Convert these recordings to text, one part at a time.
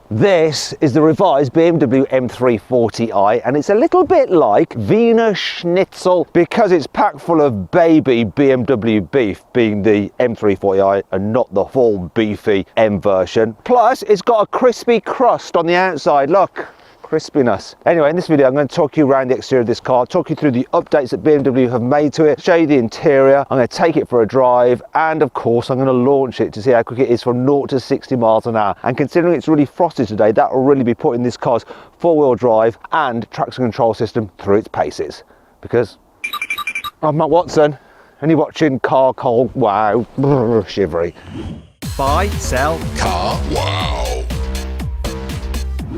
This is the revised BMW M340i, and it's a little bit like Wiener Schnitzel because it's packed full of baby BMW beef, being the M340i and not the full beefy M version. Plus, it's got a crispy crust on the outside, look. Crispiness. Anyway, in this video I'm going to talk you around the exterior of this car, talk you through the updates that BMW have made to it, show you the interior, I'm going to take it for a drive, and of course I'm going to launch it to see how quick it is from 0 to 60 miles an hour. And considering it's really frosty today, that will really be putting this car's four-wheel drive and traction control system through its paces. Because I'm Matt Watson and you're watching Car Cold Wow. Shivery. Buy, sell, Car Wow.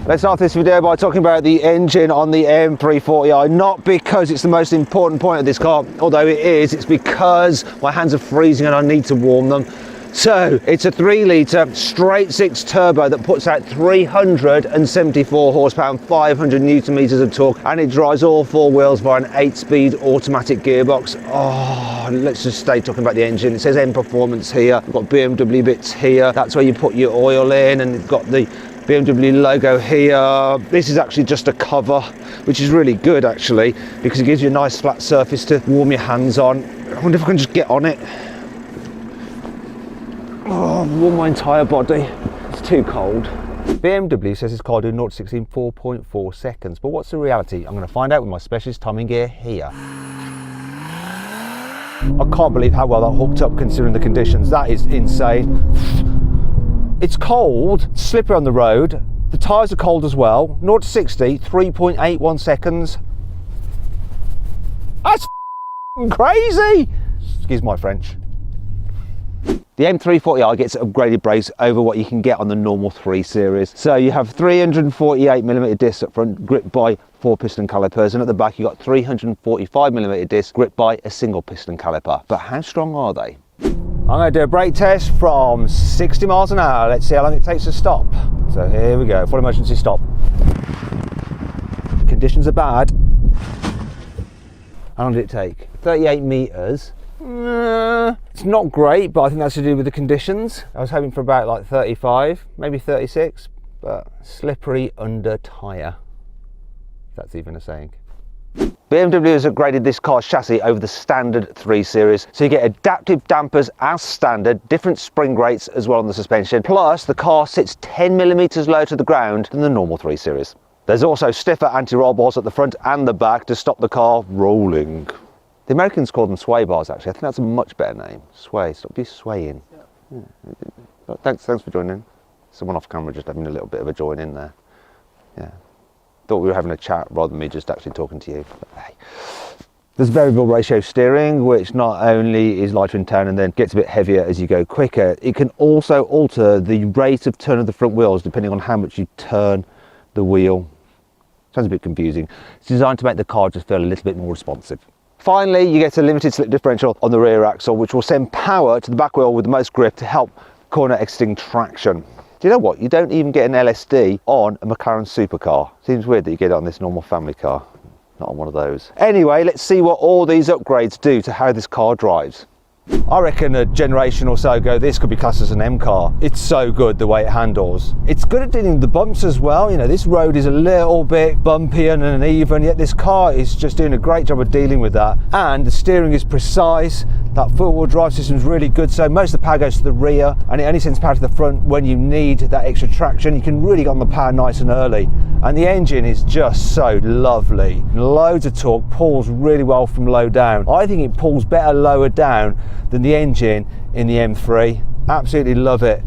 Let's start this video by talking about the engine on the M340i, not because it's the most important point of this car, although it is, it's because my hands are freezing and I need to warm them. So, it's a 3-litre straight 6 turbo that puts out 374 horsepower and 500 newton meters of torque, and it drives all four wheels via an 8-speed automatic gearbox. Oh, let's just stay talking about the engine. It says M Performance here, we've got BMW bits here, that's where you put your oil in, and it's got the BMW logo here. This is actually just a cover, which is really good actually, because it gives you a nice flat surface to warm your hands on. I wonder if I can just get on it. Oh, I've warmed my entire body. It's too cold. BMW says this car do 0 to 60 in 4.4 seconds, but what's the reality? I'm going to find out with my specialist timing gear here. I can't believe how well that hooked up considering the conditions. That is insane. It's cold, slippery on the road, the tyres are cold as well. 0 to 60, 3.81 seconds. That's crazy! Excuse my French. The M340i gets upgraded brakes over what you can get on the normal 3 Series. So you have 348mm discs up front, gripped by 4 piston calipers, and at the back you've got 345mm discs gripped by a single piston caliper. But how strong are they? I'm going to do a brake test from 60 miles an hour. Let's see how long it takes to stop. So here we go, full emergency stop. Conditions are bad. How long did it take? 38 meters. It's not great, but I think that's to do with the conditions. I was hoping for about like 35, maybe 36, but slippery under tyre. If that's even a saying. BMW has upgraded this car's chassis over the standard 3 Series, so you get adaptive dampers as standard, different spring rates as well on the suspension, plus the car sits 10mm lower to the ground than the normal 3 Series. There's also stiffer anti-roll bars at the front and the back to stop the car rolling. The Americans call them sway bars actually. I think that's a much better name. Sway, stop you swaying. Yeah. Thanks for joining. Someone off camera just having a little bit of a join in there. Yeah. Thought we were having a chat rather than me just actually talking to you. But hey. There's variable ratio steering, which not only is lighter in tone and then gets a bit heavier as you go quicker, it can also alter the rate of turn of the front wheels depending on how much you turn the wheel. Sounds a bit confusing. It's designed to make the car just feel a little bit more responsive. Finally, you get a limited slip differential on the rear axle, which will send power to the back wheel with the most grip to help corner exiting traction. Do you know what? You don't even get an LSD on a McLaren supercar. Seems weird that you get it on this normal family car, not on one of those. Anyway, let's see what all these upgrades do to how this car drives. I reckon a generation or so ago this could be classed as an M car. It's so good the way it handles. It's good at dealing with the bumps as well. You know, this road is a little bit bumpy and uneven, yet this car is just doing a great job of dealing with that. And the steering is precise. That four-wheel drive system is really good, so most of the power goes to the rear and it only sends power to the front when you need that extra traction. You can really get on the power nice and early. And the engine is just so lovely. Loads of torque, pulls really well from low down. I think it pulls better lower down than the engine in the M3. Absolutely love it.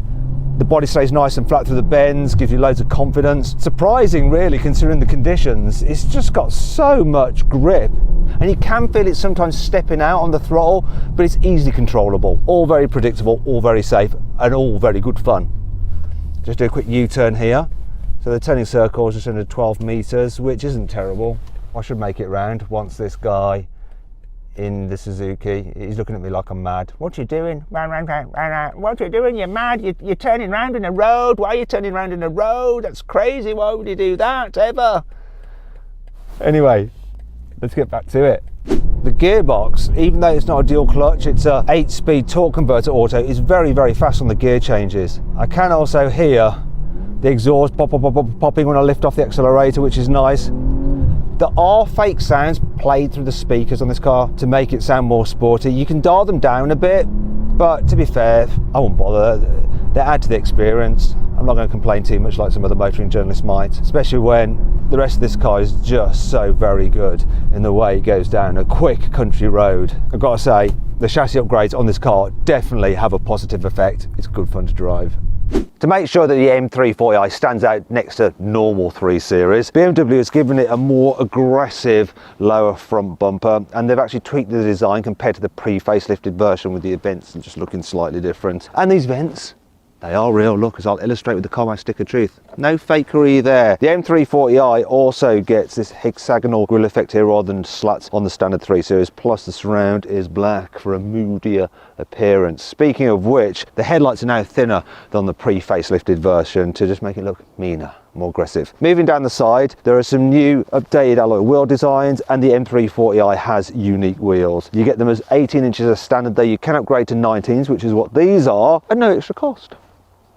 The body stays nice and flat through the bends, gives you loads of confidence. Surprising really considering the conditions. It's just got so much grip. And you can feel it sometimes stepping out on the throttle, but it's easily controllable. All very predictable, all very safe, and all very good fun. Just do a quick U-turn here. So the turning circle is just under 12 meters, which isn't terrible. I should make it round once this guy in the Suzuki, he's looking at me like I'm mad. What you doing? What you doing? You're mad. You're turning round in a road. Why are you turning round in a road? That's crazy. Why would you do that ever? Anyway, let's get back to it. The gearbox, even though it's not a dual clutch, it's a 8-speed torque converter auto, is very, very fast on the gear changes. I can also hear The exhaust popping when I lift off the accelerator, which is nice. There are fake sounds played through the speakers on this car to make it sound more sporty. You can dial them down a bit, but to be fair, I won't bother. They add to the experience. I'm not going to complain too much like some other motoring journalists might, especially when the rest of this car is just so very good in the way it goes down a quick country road. I've got to say, the chassis upgrades on this car definitely have a positive effect. It's good fun to drive. To make sure that the M340i stands out next to normal 3 Series, BMW has given it a more aggressive lower front bumper, and they've actually tweaked the design compared to the pre-facelifted version with the vents just looking slightly different. And these vents, they are real, look, as I'll illustrate with the carwow stick of truth. No fakery there. The M340i also gets this hexagonal grille effect here rather than slats on the standard 3 Series, plus the surround is black for a moodier appearance. Speaking of which, the headlights are now thinner than the pre-facelifted version to just make it look meaner, more aggressive. Moving down the side, there are some new updated alloy wheel designs, and the M340i has unique wheels. You get them as 18 inches as standard, though you can upgrade to 19s, which is what these are, at no extra cost.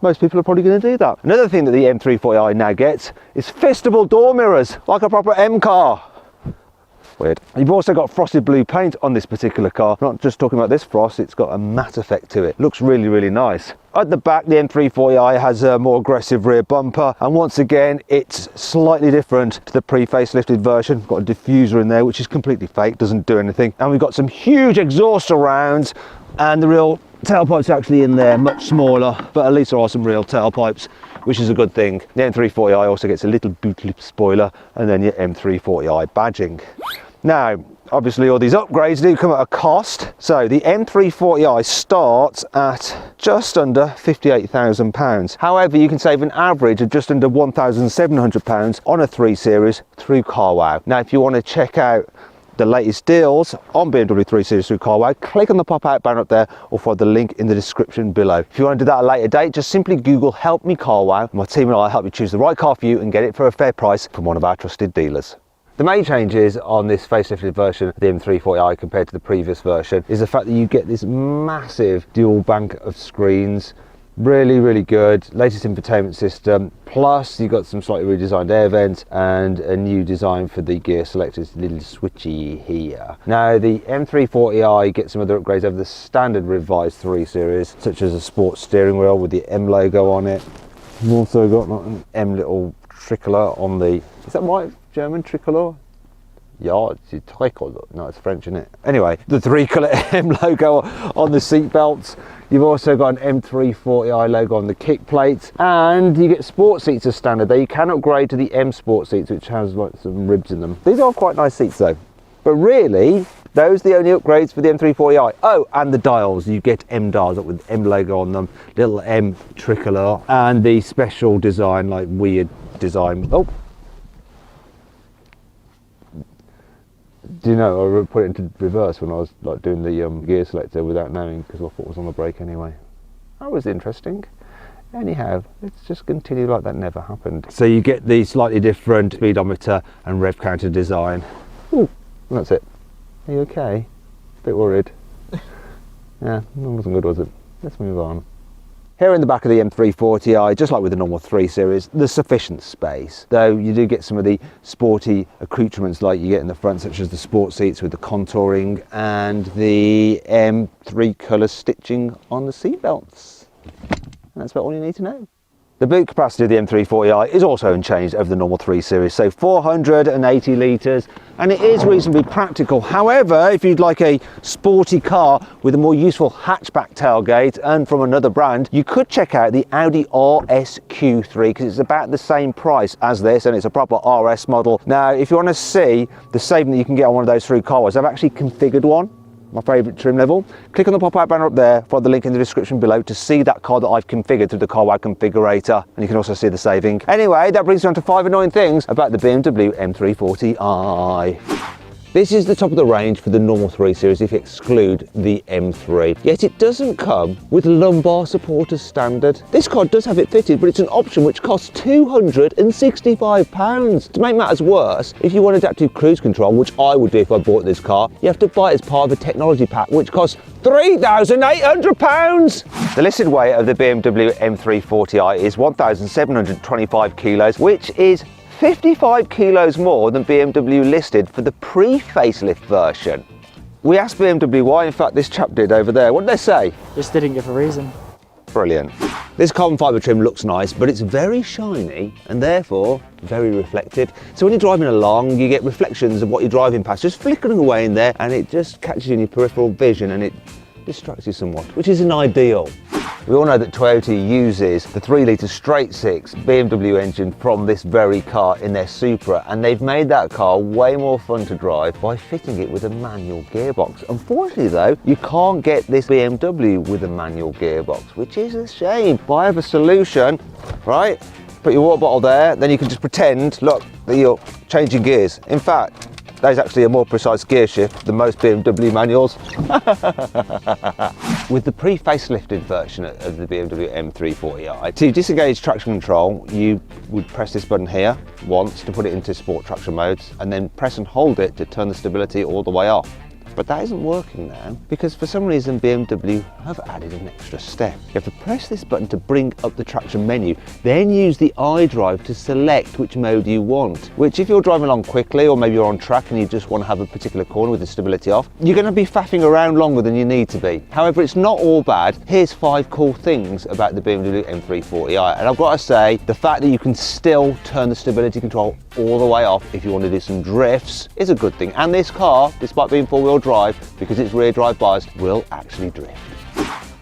Most people are probably going to do that. Another thing that the M340i now gets is fistable door mirrors, like a proper M car. Weird. You've also got frosted blue paint on this particular car. I'm not just talking about this frost, it's got a matte effect to it. Looks really, really nice. At the back, the M340i has a more aggressive rear bumper, and once again, it's slightly different to the pre-facelifted version. Got a diffuser in there, which is completely fake, doesn't do anything. And we've got some huge exhaust surrounds, and the real tailpipes are actually in there, much smaller, but at least there are some real tailpipes, which is a good thing. The M340i also gets a little boot lip spoiler, and then your M340i badging. Now, obviously all these upgrades do come at a cost. So the M340i starts at just under £58,000. However, you can save an average of just under £1,700 on a 3 Series through CarWow. Now, if you want to check out the latest deals on BMW 3 Series through CarWow, click on the pop-out banner up there or follow the link in the description below. If you want to do that at a later date, just simply Google Help Me CarWow. My team and I will help you choose the right car for you and get it for a fair price from one of our trusted dealers. The main changes on this facelifted version of the M340i compared to the previous version is the fact that you get this massive dual bank of screens. Really, really good. Latest infotainment system. Plus, you've got some slightly redesigned air vents and a new design for the gear selectors, little switchy here. Now, the M340i gets some other upgrades over the standard revised 3 Series, such as a sports steering wheel with the M logo on it. We've also got an M little tricolor on the, is that right? German tricolor? Yeah, it's tricolor. No, it's French, isn't it? Anyway, the 3-colour M logo on the seat belts. You've also got an M340i logo on the kick plates, and you get sport seats as standard. There you can upgrade to the M Sport seats, which has like some ribs in them. These are quite nice seats though. But really, those are the only upgrades for the M340i. Oh, and the dials. You get M dials up with M logo on them, little M tricolor, and the special design, like weird design. Oh. Do you know, I put it into reverse when I was like doing the gear selector without knowing, because I thought it was on the brake anyway. That was interesting. Anyhow, let's just continue like that never happened. So you get the slightly different speedometer and rev counter design. Ooh, that's it. Are you okay? A bit worried. Yeah, that wasn't good, was it? Let's move on. Here in the back of the M340i, just like with the normal 3 Series, there's sufficient space, though you do get some of the sporty accoutrements like you get in the front, such as the sport seats with the contouring and the M3 colour stitching on the seat belts. And that's about all you need to know. The boot capacity of the M340i is also unchanged over the normal 3 Series, so 480 litres, and it is reasonably practical. However, if you'd like a sporty car with a more useful hatchback tailgate and from another brand, you could check out the Audi RS Q3, because it's about the same price as this, and it's a proper RS model. Now, if you want to see the saving that you can get on one of those through CarWow, I've actually configured one. My favourite trim level. Click on the pop-out banner up there, follow the link in the description below to see that car that I've configured through the CarWow configurator, and you can also see the saving. Anyway, that brings me on to 5 annoying things about the BMW M340i. This is the top of the range for the normal 3 Series if you exclude the M3. Yet it doesn't come with lumbar support as standard. This car does have it fitted, but it's an option which costs £265. To make matters worse, if you want adaptive cruise control, which I would do if I bought this car, you have to buy it as part of a technology pack, which costs £3,800. The listed weight of the BMW M340i is 1,725 kilos, which is 55 kilos more than BMW listed for the pre-facelift version. We asked BMW why, in fact this chap did over there. What did they say? Just didn't give a reason. Brilliant. This carbon fibre trim looks nice, but it's very shiny and therefore very reflective. So when you're driving along, you get reflections of what you're driving past just flickering away in there, and it just catches you in your peripheral vision and it distracts you somewhat, which isn't ideal. We all know that Toyota uses the 3-litre straight-six BMW engine from this very car in their Supra, and they've made that car way more fun to drive by fitting it with a manual gearbox. Unfortunately though, you can't get this BMW with a manual gearbox, which is a shame. But I have a solution, right? Put your water bottle there, then you can just pretend, look, that you're changing gears. In fact, there's actually a more precise gear shift than most BMW manuals. With the pre-facelifted version of the BMW M340i, to disengage traction control, you would press this button here once to put it into sport traction modes, and then press and hold it to turn the stability all the way off. But that isn't working now because for some reason BMW have added an extra step. You have to press this button to bring up the traction menu, then use the iDrive to select which mode you want, which if you're driving along quickly or maybe you're on track and you just want to have a particular corner with the stability off, you're going to be faffing around longer than you need to be. However, it's not all bad. Here's 5 cool things about the BMW M340i, and I've got to say, the fact that you can still turn the stability control all the way off if you want to do some drifts is a good thing, and this car, despite being 4-wheel drive, because it's rear drive biased, will actually drift.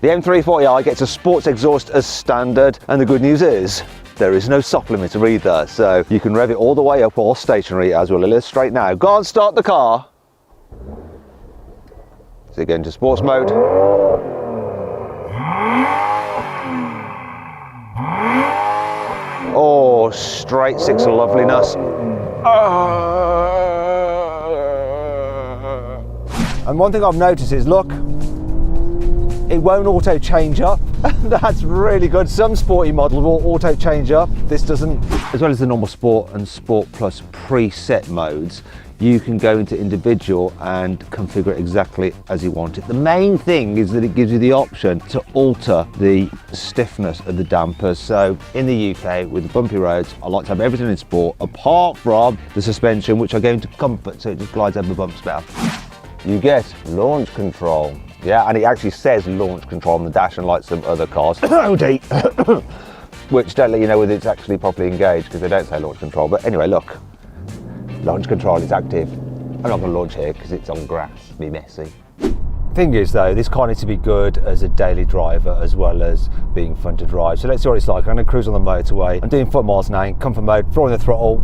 The M340i gets a sports exhaust as standard, and the good news is there is no soft limiter either, so you can rev it all the way up or stationary, as we'll illustrate now. Go on, start the car. So go into sports mode. Oh, straight 6 of loveliness. And one thing I've noticed is, look, it won't auto change up. That's really good. Some sporty models will auto change up. This doesn't. As well as the normal Sport and Sport Plus preset modes, you can go into individual and configure it exactly as you want it. The main thing is that it gives you the option to alter the stiffness of the dampers. So in the UK with the bumpy roads, I like to have everything in sport apart from the suspension, which I go into comfort so it just glides over the bumps better. You get launch control. Yeah, and it actually says launch control on the dash, unlike some other cars, which don't let you know whether it's actually properly engaged because they don't say launch control. But anyway, look, launch control is active. I'm not going to launch here because it's on grass, it'll be messy. Thing is though, this car needs to be good as a daily driver as well as being fun to drive. So let's see what it's like. I'm going to cruise on the motorway. I'm doing foot miles now in comfort mode, throwing the throttle.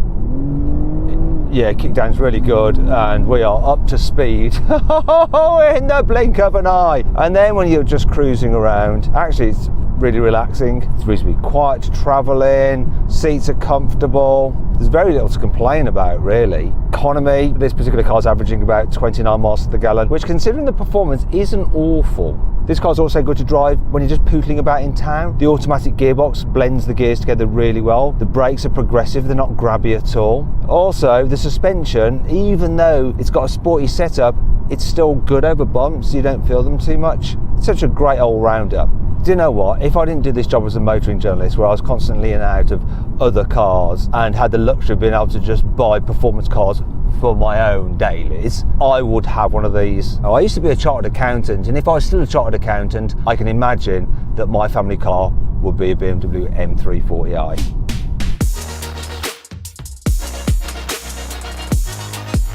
Yeah, kickdown's really good, and we are up to speed in the blink of an eye. And then when you're just cruising around, actually it's really relaxing. It's reasonably quiet to travel in, seats are comfortable. There's very little to complain about really. Economy, this particular car's averaging about 29 miles to the gallon, which considering the performance isn't awful. This car's also good to drive when you're just pootling about in town. The automatic gearbox blends the gears together really well. The brakes are progressive, they're not grabby at all. Also, the suspension, even though it's got a sporty setup, it's still good over bumps, you don't feel them too much. It's such a great all-rounder. Do you know what? If I didn't do this job as a motoring journalist where I was constantly in and out of other cars and had the luxury of being able to just buy performance cars for my own dailies, I would have one of these. Oh, I used to be a chartered accountant, and if I was still a chartered accountant, I can imagine that my family car would be a BMW M340i.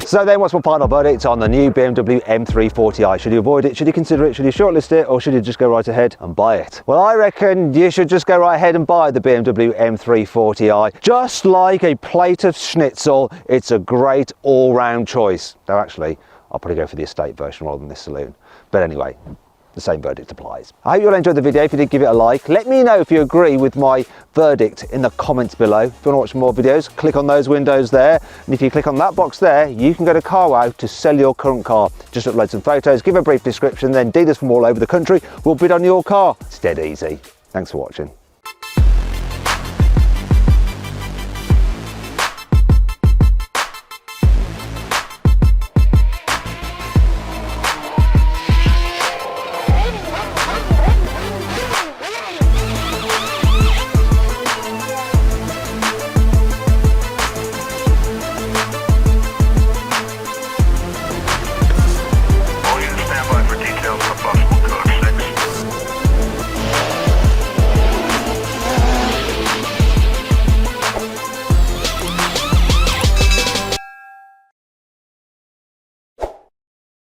So then what's my final verdict on the new BMW M340i? Should you avoid it? Should you consider it? Should you shortlist it? Or should you just go right ahead and buy it? Well, I reckon you should just go right ahead and buy the BMW M340i. Just like a plate of schnitzel, it's a great all-round choice. Though actually, I'll probably go for the estate version rather than this saloon. But anyway, the same verdict applies. I hope you all enjoyed the video. If you did, give it a like. Let me know if you agree with my verdict in the comments below. If you want to watch more videos, click on those windows there. And if you click on that box there, you can go to CarWow to sell your current car. Just upload some photos, give a brief description, then dealers from all over the country will bid on your car. It's dead easy. Thanks for watching.